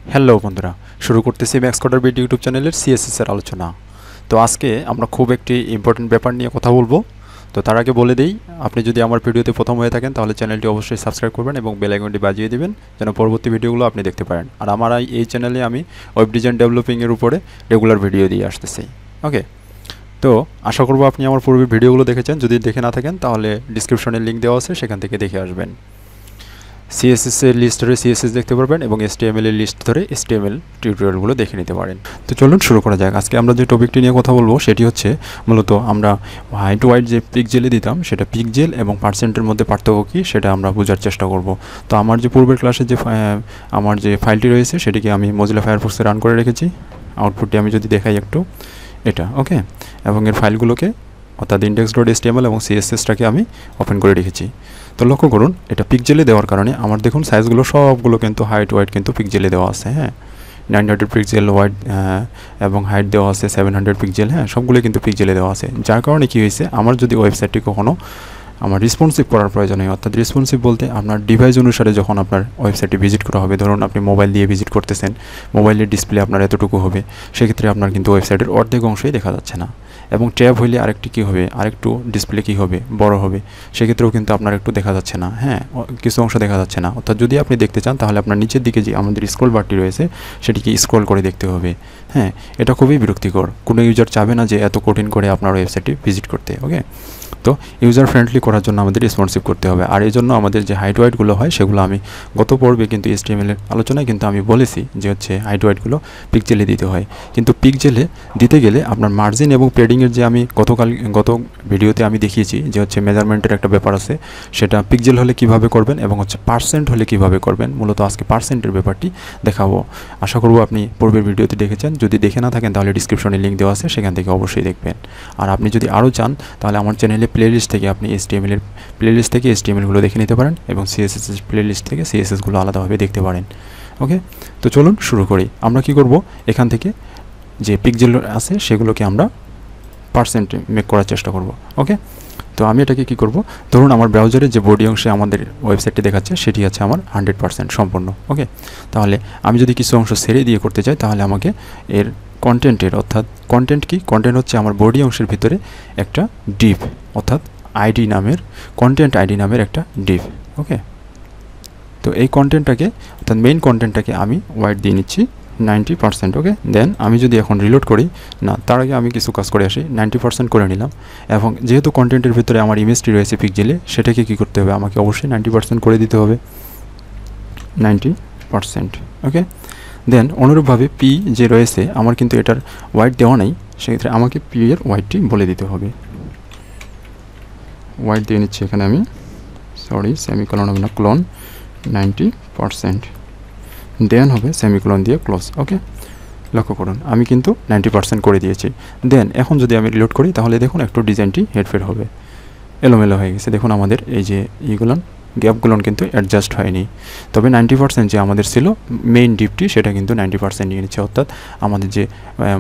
Hello বন্ধুরা, শুরু করতেছি ম্যাক্সকডারবিড ইউটিউব চ্যানেলের সিএসএস এর আলোচনা। তো আজকে আমরা খুব একটি ইম্পর্টেন্ট ব্যাপার নিয়ে কথা বলবো। তো তার আগে বলে দেই, আপনি যদি আমার ভিডিওতে প্রথম হয়ে থাকেন তাহলে চ্যানেলটি অবশ্যই সাবস্ক্রাইব করবেন এবং বেল আইকনটি বাজিয়ে দিবেন যেন পরবর্তী ভিডিওগুলো আপনি দেখতে পারেন। আর আমার এই চ্যানেলে আমি ওয়েব ডিজাইন ডেভেলপিংয়ের উপরে রেগুলার ভিডিও দিয়ে আসতেছি। ওকে, তো আশা করব আপনি আমার পূর্বের ভিডিওগুলো দেখেছেন। যদি দেখে না থাকেন তাহলে ডিসক্রিপশনে লিঙ্ক দেওয়া আছে, সেখান থেকে দেখে আসবেন। CSS এর লিস্ট ধরে CSS দেখতে পারবেন এবং HTML এর লিস্ট ধরে HTML টিউটোরিয়ালগুলো দেখে নিতে পারেন। তো চলুন শুরু করা যাক। আজকে আমরা যে টপিকটি নিয়ে কথা বলবো সেটি হচ্ছে মূলত আমরা হাইট ওয়াইট যে পিক্সেলে দিতাম সেটা পিক্সেল এবং পার্সেন্টের মধ্যে পার্থক্য কী সেটা আমরা বোঝার চেষ্টা করব। তো আমার যে পূর্বের ক্লাসে যে আমার যে ফাইলটি রয়েছে সেটিকে আমি মজিলা ফায়ারফক্সে রান করে রেখেছি। আউটপুটটি আমি যদি দেখাই একটু, এটা ওকে, এবং এর ফাইলগুলোকে অর্থাৎ index.html এবং CSSটাকে আমি ওপেন করে রেখেছি। তো লক্ষ্য করুন, এটা পিক্সেলে দেওয়ার কারণে আমার দেখুন সাইজগুলো সবগুলো কিন্তু হাইট ওয়াইট কিন্তু পিক্সেলে দেওয়া আছে। হ্যাঁ, 900 পিক্সেল ওয়াইড এবং হাইট দেওয়া আছে 700 পিক্সেল। হ্যাঁ, সবগুলো কিন্তু পিক্সেলে দেওয়া আছে। যার কারণে কী হয়েছে, আমার যদি ওয়েবসাইটটি কখনো আমার রেসপন্সিভ করার প্রয়োজন হয়, অর্থাৎ রেসপন্সিভ বলতে আপনার ডিভাইস অনুসারে যখন আপনার ওয়েবসাইটটি ভিজিট করা হবে, ধরুন আপনি মোবাইল দিয়ে ভিজিট করতেছেন, মোবাইলের ডিসপ্লে আপনার এতটুকু হবে, সেক্ষেত্রে আপনার কিন্তু ওয়েবসাইটের অর্ধেক অংশই দেখা যাচ্ছে না। এবং ট্যাব হইলে আরেকটি কী হবে, আরেকটু ডিসপ্লে কী হবে, বড় হবে, সেক্ষেত্রেও কিন্তু আপনার একটু দেখা যাচ্ছে না। হ্যাঁ, কিছু অংশ দেখা যাচ্ছে না। অর্থাৎ যদি আপনি দেখতে চান তাহলে আপনার নিচের দিকে যে আমাদের স্ক্রল বারটি রয়েছে সেটিকে স্ক্রল করে দেখতে হবে। হ্যাঁ, এটা খুবই বিরক্তিকর। কোনো ইউজার চাবে না যে এত কঠিন করে আপনার ওয়েবসাইটটি ভিজিট করতে। ওকে, তো ইউজার ফ্রেন্ডলি করার জন্য আমাদের রেসপন্সিভ করতে হবে। আর এই জন্য আমাদের যে হাইট ওয়াইটগুলো হয় সেগুলো আমি গত পর্বে কিন্তু HTML এর আলোচনায় কিন্তু আমি বলেছি যে হচ্ছে হাইট ওয়াইটগুলো পিক্সেলে দিতে হয়। কিন্তু পিক্সেলে দিতে গেলে আপনার মার্জিন এবং পেডিংয়ের যে আমি গত ভিডিওতে আমি দেখিয়েছি যে হচ্ছে মেজারমেন্টের একটা ব্যাপার আছে, সেটা পিক্সেল হলে কিভাবে করবেন এবং হচ্ছে পার্সেন্ট হলে কিভাবে করবেন। মূলত আজকে পার্সেন্টের ব্যাপারটি দেখাবো। আশা করব আপনি পূর্বের ভিডিওতে দেখেছেন। যদি দেখে না থাকেন তাহলে ডিসক্রিপশনে লিঙ্ক দেওয়া আছে, সেখান থেকে অবশ্যই দেখবেন। আর আপনি যদি আরও চান তাহলে আমার চ্যানেলে প্লেলিস্ট থেকে আপনি HTML এর প্লেলিস্ট থেকে HTMLগুলো দেখে নিতে পারেন এবং CSS এর প্লেলিস্ট থেকে CSSগুলো আলাদাভাবে দেখতে পারেন। ওকে, তো চলুন শুরু করি। আমরা কি করব, এখান থেকে যে পিক্সেল আছে সেগুলোকে আমরা পার্সেন্টে মেক করার চেষ্টা করব। ওকে, তো আমি এটাকে কি করব, ধরুন আমার ব্রাউজারে যে বডি অংশে আমাদের ওয়েবসাইটটি দেখাচ্ছে সেটি আছে আমার 100% সম্পূর্ণ। ওকে, তাহলে আমি যদি কিছু অংশ ছেড়ে দিয়ে করতে চাই তাহলে আমাকে এর কন্টেন্টের, অর্থাৎ কন্টেন্ট কি, কন্টেন্ট হচ্ছে আমার বডি অংশের ভিতরে একটা ডিভ, অর্থাৎ আইডি নামের, কন্টেন্ট আইডি নামের একটা ডিভ। ওকে, তো এই কন্টেন্টটাকে অর্থাৎ মেইন কন্টেন্টটাকে আমি ওয়াইট দিয়ে নিচ্ছি 90%। ওকে, দেন আমি যদি এখন রিলোড করি, না তার আগে আমি কিছু কাজ করে আসি, 90% করে নিলাম। এবং যেহেতু কন্টেন্টের ভিতরে আমার ইমেজটি রয়েছে পিক্সেলে, সেটাকে কী করতে হবে, আমাকে অবশ্যই 90% করে দিতে হবে, 90%। ওকে, দেন অনুরূপভাবে পি যে রয়েছে আমার কিন্তু এটার ওয়াইট দেওয়া নাই, সেক্ষেত্রে আমাকে পি এর ওয়াইটটি বলে দিতে হবে। ওয়াইট দিয়ে নিচ্ছি এখানে আমি, সরি সেমিকলন হবে না, ক্লোন 90%, দেন হবে সেমিকলন দিয়ে ক্লোজ। ওকে, লক্ষ্য করুন আমি কিন্তু 90% করে দিয়েছি। দেন এখন যদি আমি রিলোড করি তাহলে দেখুন একটু ডিজাইনটি হেরফের হবে, এলোমেলো হয়ে গেছে। দেখুন আমাদের এই যে এইগুলো গ্যাপগুলো কিন্তু অ্যাডজাস্ট হয়নি। তবে 90% যে আমাদের ছিল মেইন ডিপটি সেটা কিন্তু 90% নিয়ে নিচ্ছে, অর্থাৎ আমাদের যে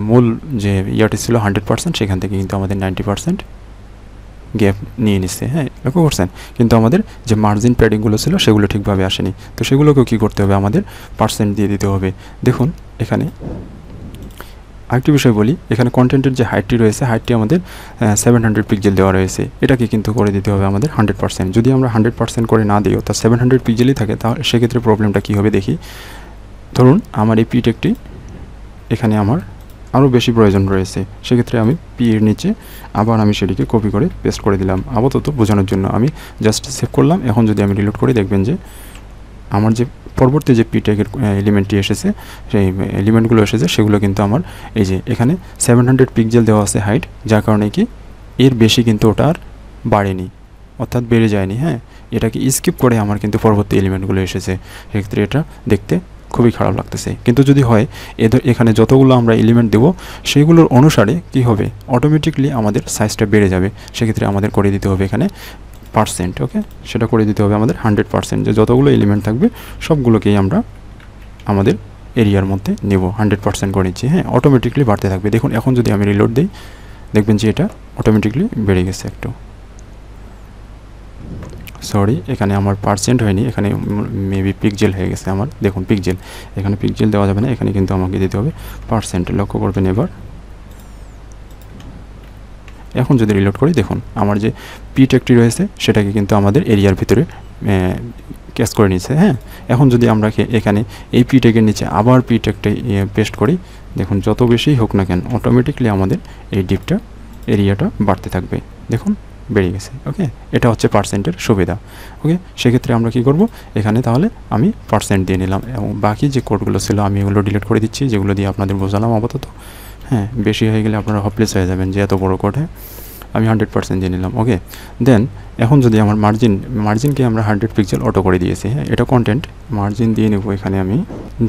মূল যে ইয়ারটি ছিল 100% সেখান থেকে কিন্তু আমাদের 90% গ্যাপ নিয়ে নিচ্ছে। হ্যাঁ, লক্ষ্য করছেন, কিন্তু আমাদের যে মার্জিন প্যাডিংগুলো ছিল সেগুলো ঠিকভাবে আসেনি। তো সেগুলোকেও কী করতে হবে, আমাদের পার্সেন্ট দিয়ে দিতে হবে। দেখুন এখানে আরেকটি বিষয় বলি, এখানে কন্টেন্টের যে হাইটটি রয়েছে, হাইটটি আমাদের 700 পিক্সেল দেওয়া রয়েছে, এটাকে কিন্তু করে দিতে হবে আমাদের 100%। যদি আমরা 100% করে না দিই, অর্থাৎ 700 পিক্সেলই থাকে, তাহলে সেক্ষেত্রে প্রবলেমটা কী হবে দেখি। ধরুন আমার এই পিটেকটি এখানে আমার আরও বেশি প্রয়োজন রয়েছে, সেক্ষেত্রে আমি পি এর নিচে আবার আমি সেটিকে কপি করে পেস্ট করে দিলাম। আপাতত বোঝানোর জন্য আমি জাস্ট সেভ করলাম। এখন যদি আমি রিলোড করি দেখবেন যে আমার যে পরবর্তী যে পি ট্যাগের এলিমেন্টটি এসেছে, সেই এলিমেন্টগুলো এসেছে সেগুলো কিন্তু আমার এই যে এখানে 700 পিক্সেল দেওয়া আছে হাইট, যার কারণে কি এর বেশি কিন্তু ওটা আর বাড়েনি, অর্থাৎ বেড়ে যায়নি। হ্যাঁ, এটাকে স্কিপ করে আমার কিন্তু পরবর্তী এলিমেন্টগুলো এসেছে, সেক্ষেত্রে এটা দেখতে খুবই খারাপ লাগতেছে। কিন্তু যদি হয় এখানে যতগুলো আমরা এলিমেন্ট দেবো সেগুলোর অনুসারে কি হবে, অটোমেটিকলি আমাদের সাইজটা বেড়ে যাবে। সেক্ষেত্রে আমাদের করে দিতে হবে এখানে পার্সেন্ট। ওকে, সেটা করে দিতে হবে আমাদের 100%, যে যতগুলো এলিমেন্ট থাকবে সবগুলোকেই আমরা আমাদের এরিয়ার মধ্যে নেব, 100% করে নিচ্ছি। হ্যাঁ, অটোমেটিকলি বাড়তে থাকবে। দেখুন এখন যদি আমি রিলোড দিই দেখবেন যে এটা অটোমেটিকলি বেড়ে গেছে একটু। সরি, এখানে আমার পার্সেন্ট হয়নি, এখানে মেবি পিক্সেল হয়ে গেছে আমার। দেখুন পিক্সেল, এখানে পিক্সেল দেওয়া যাবে না, এখানে কিন্তু আমাকে দিতে হবে পার্সেন্ট। লক্ষ্য করবেন এবার। এখন যদি রিলোড করি, দেখুন আমার যে পি ট্যাগটি রয়েছে সেটাকে কিন্তু আমাদের এরিয়ার ভিতরে ক্যাচ করে নিচ্ছে। হ্যাঁ, এখন যদি আমরা এখানে এই পি ট্যাগের নিচে আবার পি ট্যাগটা পেস্ট করি, দেখুন যত বেশি হোক না কেন অটোমেটিকলি আমাদের এই ডিপটা এরিয়াটা বাড়তে থাকবে। দেখুন বেড়ে গেছে। ওকে, এটা হচ্ছে পার্সেন্টের সুবিধা। ওকে, সেক্ষেত্রে আমরা কি করব, এখানে তাহলে আমি পার্সেন্ট দিয়ে নিলাম এবং বাকি যে কোডগুলো ছিল আমি এগুলো ডিলিট করে দিচ্ছি, যেগুলো দিয়ে আপনাদের বোঝালাম আপাতত। হ্যাঁ, বেশি হয়ে গেলে আপনারা হপলেস হয়ে যাবেন যে এত বড় কোড। হ্যাঁ, আমি 100% দিয়ে নিলাম। ওকে, দেন এখন যদি আমার মার্জিনকে আমরা 100 পিক্সেল অটো করে দিয়েছি। হ্যাঁ, এটা কন্টেন্ট মার্জিন দিয়ে নেব। এখানে আমি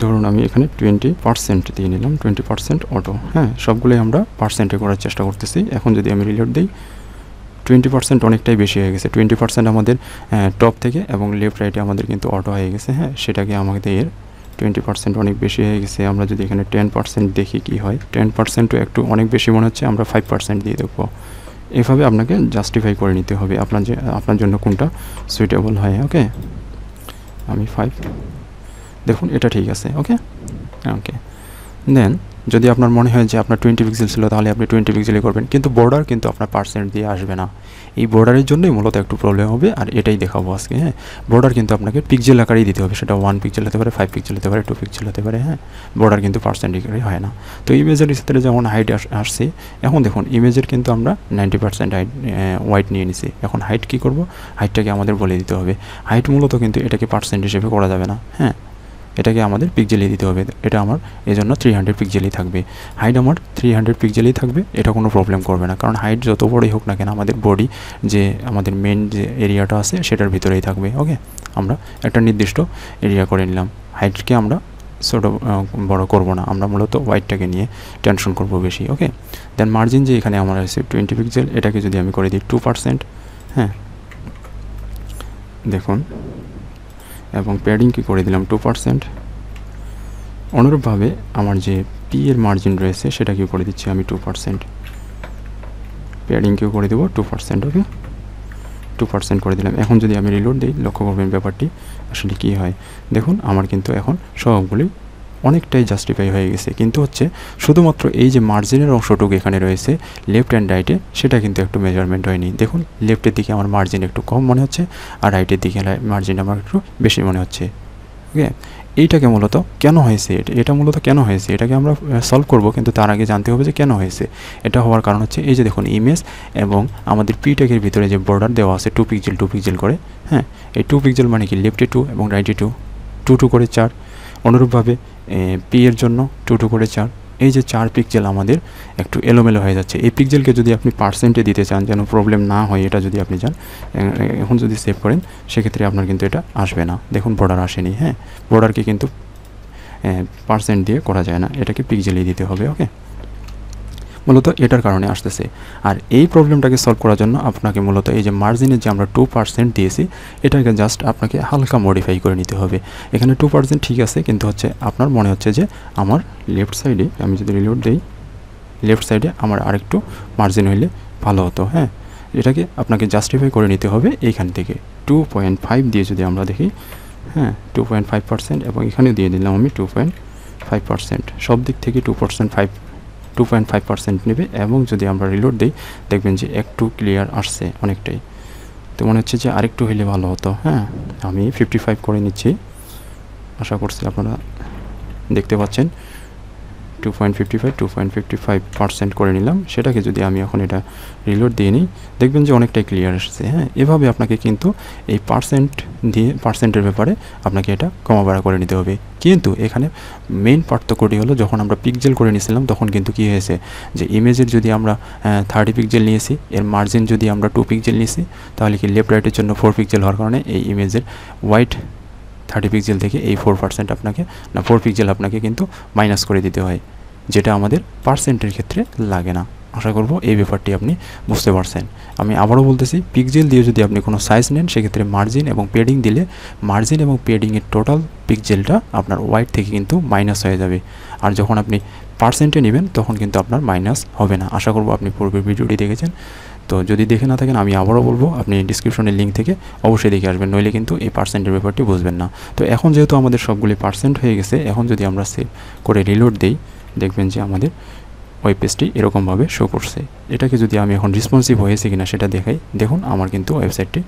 ধরুন আমি এখানে 20% দিয়ে নিলাম, 20% অটো। হ্যাঁ, সবগুলোই আমরা পার্সেন্টে করার চেষ্টা করতেছি। এখন যদি আমি রিলোড দিই, 20% অনেকটাই বেশি হয়ে গেছে। 20% আমাদের টপ থেকে এবং লেফট রাইটে আমাদের কিন্তু অটো হয়ে গেছে। হ্যাঁ, সেটাকে আমাদের 20% অনেক বেশি হয়ে গেছে। আমরা যদি এখানে 10% দেখি কি হয়, 10%ও একটু অনেক বেশি মনে হচ্ছে, আমরা 5% দিয়ে দেবো। এভাবে আপনাকে জাস্টিফাই করে নিতে হবে আপনার জন্য কোনটা সুইটেবল হয়। ওকে, আমি 5, দেখুন এটা ঠিক আছে। ওকে ওকে, দেন যদি আপনার মনে হয় যে আপনার 20 পিক্সেল ছিল তাহলে আপনি 20 পিক্সেলই করবেন, কিন্তু বর্ডার কিন্তু আপনার পার্সেন্ট দিয়ে আসবে না। এই বর্ডারের জন্যই মূলত একটু প্রবলেম হবে, আর এটাই দেখাবো আজকে। হ্যাঁ, বর্ডার কিন্তু আপনাকে পিক্সেল আকারেই দিতে হবে, সেটা 1 পিক্সেল হতে পারে, 5 পিক্সেল হতে পারে, 2 পিক্সেল হতে পারে। হ্যাঁ, বর্ডার কিন্তু পার্সেন্ট আকারে হয় না। তো ইমেজের ক্ষেত্রে যেমন হাইট আসছে, এখন দেখুন ইমেজের কিন্তু আমরা 90% হাইট ওয়াইট নিয়ে নিছি। এখন হাইট কী করব, হাইটটাকে আমাদের বলে দিতে হবে। হাইট মূলত কিন্তু এটাকে পার্সেন্ট হিসেবে করা যাবে না। হ্যাঁ, এটাকে আমাদের পিক্সেলই দিতে হবে। এটা আমার এজন্য 300 পিক্সেলই থাকবে। হাইট আমার 300 পিক্সেলই থাকবে, এটা কোনো প্রবলেম করবে না, কারণ হাইট যত বড়ই হোক না কেন আমাদের বডি যে আমাদের মেন যে এরিয়াটা আছে সেটার ভিতরেই থাকবে। ওকে, আমরা একটা নির্দিষ্ট এরিয়া করে নিলাম। হাইটকে আমরা ছোটো বড় করব না, আমরা মূলত ওয়াইটটাকে নিয়ে টেনশন করব বেশি। ওকে, দেন মার্জিন যে এখানে আমার আছে 20 পিক্সেল, এটাকে যদি আমি করে দিই 2%। হ্যাঁ, দেখুন, এবং প্যাডিংকে করে দিলাম 2%। অনুরূপভাবে আমার যে পি এর মার্জিন রয়েছে সেটাকেও করে দিচ্ছি আমি 2%। প্যাডিংকেও করে দেবো 2%। ওকে, 2% করে দিলাম। এখন যদি আমি রিলোড দিই, লক্ষ্য করবেন ব্যাপারটি আসলে কী হয়। দেখুন আমার কিন্তু এখন সবগুলি অনেকটাই জাস্টিফাই হয়ে গেছে, কিন্তু হচ্ছে শুধুমাত্র এই যে মার্জিনের অংশটুকু এখানে রয়েছে লেফট অ্যান্ড রাইটে, সেটা কিন্তু একটু মেজারমেন্ট হয়নি। দেখুন লেফটের দিকে আমার মার্জিন একটু কম মনে হচ্ছে, আর রাইটের দিকে মার্জিন আমার একটু বেশি মনে হচ্ছে। ওকে, এইটাকে মূলত কেন হয়েছে, এটা মূলত কেন হয়েছে এটাকে আমরা সলভ করব, কিন্তু তার আগে জানতে হবে যে কেন হয়েছে। এটা হওয়ার কারণ হচ্ছে এই যে দেখুন ইমেজ এবং আমাদের পি ট্যাগের ভিতরে যে বর্ডার দেওয়া আছে 2 পিক্সেল 2 পিক্সেল করে। হ্যাঁ, এই 2 পিক্সেল মানে কি লেফটে 2 এবং রাইটে 2, 2 2 করে 4। অনুরূপভাবে পি এর জন্য 2 2 করে 4। এই যে 4 পিক্সেল আমাদের একটু এলোমেলো হয়ে যাচ্ছে। এই পিক্সেলকে যদি আপনি পার্সেন্টে দিতে চান যেন প্রবলেম না হয়, এটা যদি আপনি চান, এখন যদি সেভ করেন সেক্ষেত্রে আপনার কিন্তু এটা আসবে না। দেখুন বর্ডার আসেনি। হ্যাঁ, বর্ডারকে কিন্তু পার্সেন্ট দিয়ে করা যায় না, এটাকে পিক্সেলই দিতে হবে। ওকে, মূলত এটার কারণে আসতেছে। আর এই প্রবলেমটাকে সলভ করার জন্য আপনাকে মূলত এই যে মার্জিনে যে আমরা 2% দিয়েছি এটাকে জাস্ট আপনাকে হালকা মডিফাই করে নিতে হবে। এখানে 2% ঠিক আছে, কিন্তু হচ্ছে আপনার মনে হচ্ছে যে আমার লেফট সাইডে, আমি যদি রিলোড দিই, লেফট সাইডে আমার আরেকটু মার্জিন হইলে ভালো হতো। হ্যাঁ, এটাকে আপনাকে জাস্টিফাই করে নিতে হবে এইখান থেকে। 2.5 দিয়ে যদি আমরা দেখি, হ্যাঁ 2.5%, এবং এখানেও দিয়ে দিলাম আমি 2.5%। সব দিক থেকে 2.5% নেবে। এবং যদি আমরা রিলোড দিই দেখবেন যে একটু ক্লিয়ার আসছে অনেকটাই। তো মনে হচ্ছে যে আরেকটু হইলে ভালো হতো। হ্যাঁ, আমি 55 করে নিচ্ছি, আশা করছি আপনারা দেখতে পাচ্ছেন। 2.55% করে নিলাম। সেটাকে যদি আমি এখন এটা রিলোড দিয়ে নিই দেখবেন যে অনেকটাই ক্লিয়ার আসছে। হ্যাঁ, এভাবে আপনাকে কিন্তু এই পার্সেন্টের ব্যাপারে আপনাকে এটা কমা বাড়া করে নিতে হবে। কিন্তু এখানে মেইন পার্থক্যটি হলো যখন আমরা পিক্সেল করে নিয়েছিলাম তখন কিন্তু কী হয়েছে যে ইমেজের যদি আমরা 30 পিক্সেল নিয়েছি, এর মার্জিন যদি আমরা 2 পিক্সেল নিয়েছি, তাহলে কি লেফট রাইটের জন্য 4 পিক্সেল হওয়ার কারণে এই ইমেজের ওয়াইট 30 পিক্সেল থেকে এই 4% আপনাকে 4 পিক্সেল আপনাকে কিন্তু মাইনাস করে দিতে হয়, যেটা আমাদের পার্সেন্টের ক্ষেত্রে লাগে না। আশা করব এই ব্যাপারটি আপনি বুঝতে পারছেন। আমি আবারও বলতেছি, পিক্সেল দিয়ে যদি আপনি কোনো সাইজ নেন সেক্ষেত্রে মার্জিন এবং পেডিং দিলে মার্জিন এবং পেডিংয়ের টোটাল পিক্সেলটা আপনার ওয়াইট থেকে কিন্তু মাইনাস হয়ে যাবে। আর যখন আপনি পার্সেন্টে নেবেন তখন কিন্তু আপনার মাইনাস হবে না। আশা করব আপনি পূর্বের ভিডিওটি দেখেছেন। তো যদি দেখে না থাকেন আমি আবারও বলবো, আপনি ডিসক্রিপশনের লিঙ্ক থেকে অবশ্যই দেখে আসবেন, নইলে কিন্তু এই পার্সেন্টের ব্যাপারটি বুঝবেন না। তো এখন যেহেতু আমাদের সবগুলি পার্সেন্ট হয়ে গেছে, এখন যদি আমরা সেভ করে রিলোড দেই, দেখবেন যে আমাদের ওয়েব পেজটি এরকমভাবে শো করছে। এটাকে যদি আমি এখন রেসপন্সিভ হয়েছে কিনা সেটা দেখাই, দেখুন আমার কিন্তু ওয়েবসাইটটি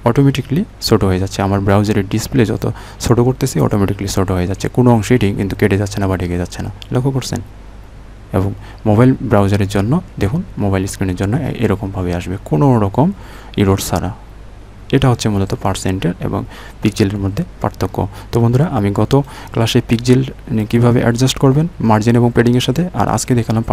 অটোমেটিকলি ছোটো হয়ে যাচ্ছে। আমার ব্রাউজারের ডিসপ্লে যত ছোটো করতেছি অটোমেটিকলি ছোটো হয়ে যাচ্ছে, কোনো অংশেই কিন্তু কেটে যাচ্ছে না বা ঢেকে যাচ্ছে না, লক্ষ্য করছেন? এবং মোবাইল ব্রাউজারের জন্য দেখুন, মোবাইল স্ক্রিনের জন্য এরকমভাবে আসবে, কোনো রকম ইরোর ছাড়া। এটা হচ্ছে মূলত পার্সেন্টের এবং পিক্সেলের মধ্যে পার্থক্য। তো বন্ধুরা, আমি গত ক্লাসে পিক্সেল কীভাবে অ্যাডজাস্ট করবেন মার্জিন এবং প্যাডিংয়ের সাথে, আর আজকে দেখালাম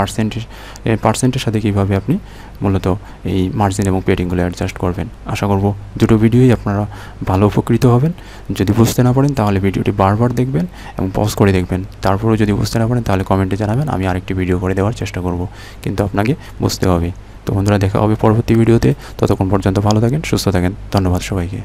পার্সেন্টের সাথে কীভাবে আপনি মূলত এই মার্জিন এবং প্যাডিংগুলো অ্যাডজাস্ট করবেন। আশা করব দুটো ভিডিওই আপনারা ভালো উপকৃত হবেন। যদি বুঝতে না পারেন তাহলে ভিডিওটি বারবার দেখবেন এবং পজ করে দেখবেন। তারপরেও যদি বুঝতে না পারেন তাহলে কমেন্টে জানাবেন, আমি আরেকটি ভিডিও করে দেওয়ার চেষ্টা করব, কিন্তু আপনাকে বুঝতে হবে। তো বন্ধুরা, দেখা হবে পরবর্তী ভিডিওতে। ততক্ষণ পর্যন্ত ভালো থাকেন, সুস্থ থাকেন। ধন্যবাদ সবাইকে।